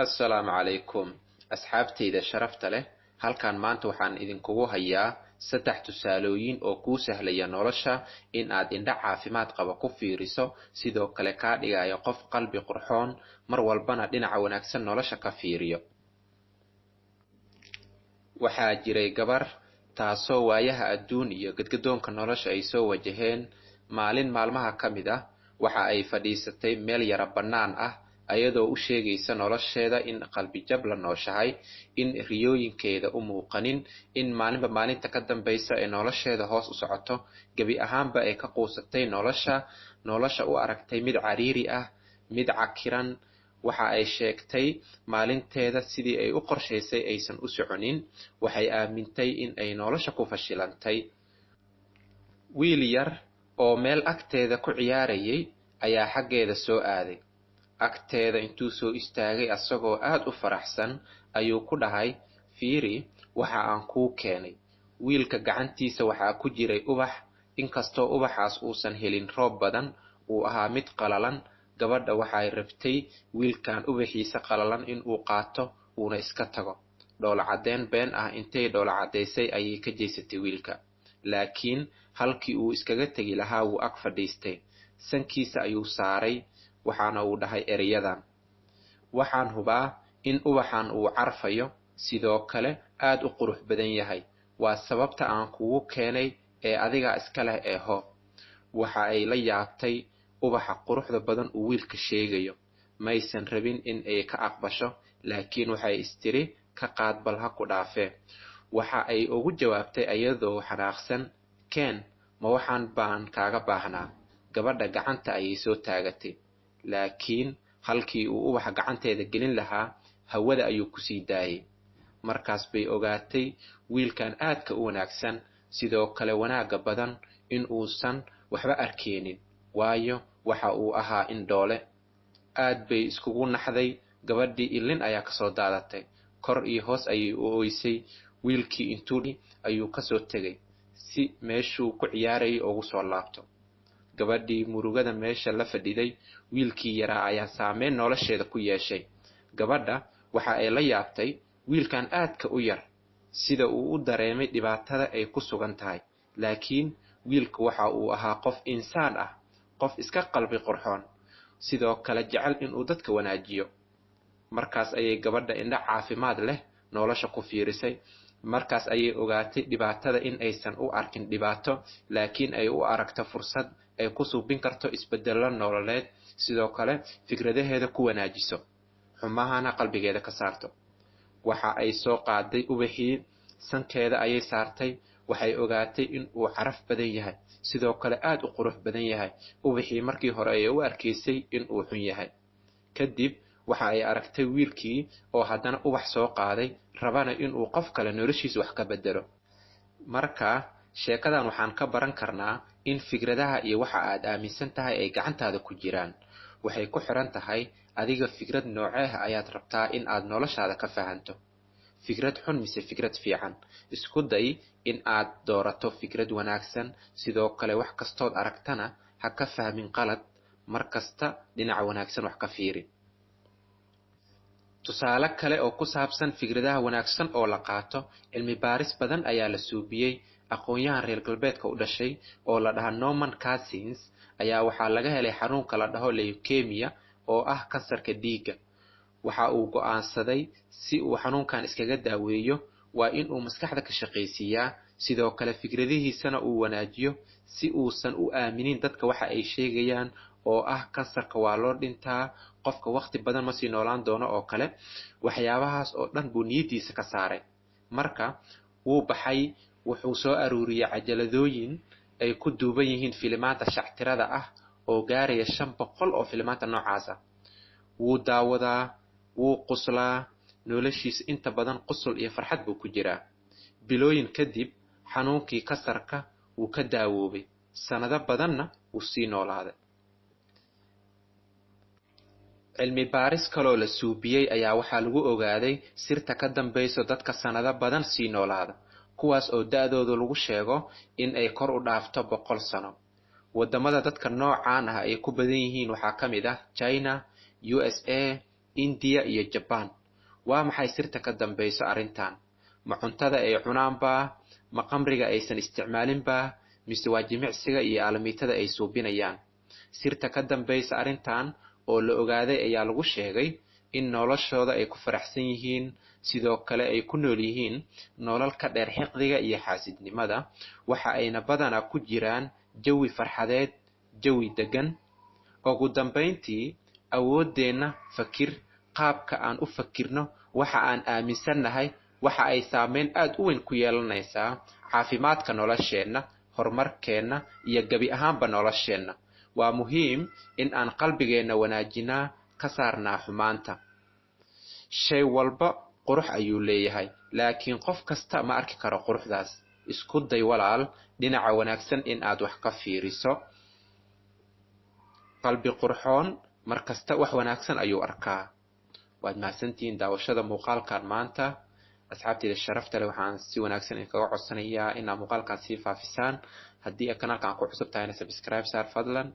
Assalaamu calaykum asxaabtayda sharafta leh. Halkan maanta waxaan idinkugu hayaa 3 tusaalooyin oo kuu sahlaya nolosha in aad indha caafimaad qaba ku fiiriso, sidoo kale ka dhigayo qof qalbi qurxoon mar walbana dhinaca wanaagsan nolosha ka fiiriyo. Waxaa jiray gabar taasoo waayaha adduun iyo gadgadoonka nolosha ay soo wajaheen. Maalin maalmaha ka mid ah waxa ay fadhiisatay meel yara bannaan ah, ayadoo u sheegaysa nolosheeda in qalbi jab la nooshahay, in riyooyinkeeda u muuqanin, in maalinba maalinta ka dambaysa ee nolosheeda hoos u socoto, gebi ahaanba ay ka quusatay nolosha u aragtay mid cariiri ah, mid cakiran. Waxa ay sheegtay maalinteeda sidii ay u qorshaysay aysan u soconin. Waxay aamintay in ay nolosha ku fashilantay. Wiil yar oo meel agteeda ku ciyaarayay ayaa xaggeeda soo aaday. Agteeda intuu soo istaagay asagoo aad u faraxsan ayuu ku dhahay, fiiri waxa aan kuu keenay. Wiilka gacantiisa waxaa ku jiray ubax, inkastoo ubaxaas uusan helin roob badan, uu ahaa mid qalalan. Gabadha waxay rabtay wiilkan ubaxiisa qalalan in uu qaato uuna iska tago. Dhoola cadeen been ah intay dhoola cadeysay ayay ka jeysatay wiilka. Laakiin halkii uu iskaga tegi lahaa wuu ag fadhiistay. Sankiisa ayuu saaray, waxaana uu dhahay erayadan: waxaan hubaa in ubaxan uu carfayo, sidoo kale aad u qurux badan yahay. Waa sababta aan kugu keenay ee adiga iska leh eeho. Waxa ay la yaabtay ubaxa quruxda badan uu wiilka sheegayo. Maysan rabin in ay ka aqbasho, laakiin waxay istiri ka qaad bal ha ku dhaafee. Waxa ay ugu jawaabtay ayadoo xanaaqsan, keen, ma waxaan baan kaaga baahnaa. Gabadha gacanta ayay soo taagatay, laakiin halkii uu ubaxa gacanteeda gelin lahaa, hawada ayuu ku sii daayay. Markaas bay ogaatay wiilkan aadka u wanaagsan, sidoo kale wanaagga badan, in uusan waxba arkeenin, waayo waxa uu ahaa indhoole. Aad bay iskugu naxday. Gabadhii ilin ayaa ka soo daadatay, kor iyo hoos ayay u ooysay. Wiilkii intuu ayuu ka soo tegay si meeshuu ku ciyaarayay ugu soo laabto. Gabadhii murugada meesha la fadhiday, wiilkii yaraa ayaa saameyn nolosheeda ku yeeshay. Gabadha waxa ay la yaabtay wiilkan aadka u yar, sida uu u dareemay dhibaatada ay ku sugan tahay. Laakiin wiilku waxa uu ahaa qof insaan ah, qof iska qalbi qurxoon, sidoo kale jecel inuu dadka wanaajiyo. Markaas ayay gabadha indha caafimaad leh nolosha ku fiirisay. Markaas ayay ogaatay dhibaatada in aysan u arkin dhibaato, laakiin ay u aragto fursad ay ku suubin karto isbeddello nololeed, sidoo kale fikradaheeda ku wanaajiso, xumahana qalbigeeda ka saarto. Waxa ay soo qaaday ubaxii, sankeeda ayay saartay. Waxay ogaatay in uu caraf badan yahay, sidoo kale aad u qurux badan yahay. Ubaxii markii hore ayay u arkaysay in uu xun yahay. Kadib waxa ay aragtay wiilkii oo haddana ubax soo qaaday, rabana inuu qof kale noloshiisa wax ka beddelo. Marka sheekadan waxaan ka baran karnaa in fikradaha iyo waxa aad aaminsan tahay ay gacantaada ku jiraan. Waxay ku xiran tahay adiga fikrad noocee ayaad rabtaa in aad noloshaada ka fahanto. Fikrad xun mise fikrad fiican? Isku day in aad doorato fikrad wanaagsan. Sidoo kale wax kastood aragtana ha ka fahmin qalad. Mar kasta dhinaca wanaagsan wax ka fiiri. Tusaale kale oo ku saabsan fikradaha wanaagsan oo la qaato, cilmi baaris badan ayaa la suubiyey. Aqoonyahan reer galbeedka u dhashay oo la dhaha Norman Cousins ayaa waxaa laga helay xanuunka la dhaho leukemia oo ah kansarka dhiigga. Waxa uu go'aansaday si uu xanuunkan iskaga daaweeyo waa in uu maskaxda ka shaqaysiiyaa, sidoo kale fikradihiisana uu wanaajiyo si uusan u aaminin dadka waxa ay sheegayaan oo ah kansarka waa loo dhintaa, qofka waqti badan ma sii noolaan doono oo kale. Waxyaabahaas oo dhan buu niyadiisa ka saaray. Marka wuu baxay, wuxuu soo aruuriyay cajaladooyin ay ku duuban yihiin filimaanta shactirada ah oo gaaraya 500 oo filimaanta noocaas ah. Wuu daawadaa, wuu quslaa, noloshiisa inta badan qosol iyo farxad buu ku jiraa. Bilooyin kadib xanuunkii kansarka wuu ka daawoobay, sanado badanna wuu sii noolaaday. Cilmi baaris kaloo la suubiyey ayaa waxaa lagu ogaaday sirta ka dambayso dadka sanado badan sii noolaada, kuwaas oo da'doodu lagu sheego in ay kor u dhaafto 100 sano. Wadamada dadka noocaan ah ay ku badan yihiin waxaa ka mid ah China, USA, India iyo Japan. Waa maxay sirta ka dambayso arrintan? Ma cuntada ay cunaanba, ma qamriga aysan isticmaalinba, mise waa jimicsiga iyo aalamiitada ay suubinayaan? Sirta ka dambaysa arrintan oo la ogaaday ayaa lagu sheegay in noloshooda ay ku faraxsan yihiin, sidoo kale ay ku nool yihiin nolol ka dheer xiqdiga iyo xaasidnimada, waxa ayna badanaa ku jiraan jawi farxadeed, jawi degan. Ugu dambayntii, awooddeenna fakir, qaabka aan u fakirno, waxa aan aaminsannahay, waxa ay saameyn aad u weyn ku yeelanaysaa caafimaadka nolosheenna, horumarkeenna, iyo gebi ahaanba nolosheenna. Waa muhiim in aan qalbigeenna wanaajinaa, ka saarnaa xumaanta. Shay walba qurux ayuu leeyahay, laakiin qof kasta ma arki karo quruxdaas. Isku day walaal, dhinaca wanaagsan in aad wax ka fiiriso. Qalbi qurxoon mar kasta wax wanaagsan ayuu arkaa. Waad mahadsantihiin daawashada muuqaalkan maanta. Asxaabtayda sharafta leh, waxaan si wanaagsan idinkaga codsanayaa inaad muuqaalkan sii faafisaan. Haddii kanaalkan ku cusub tahayna subscribe saar fadlan.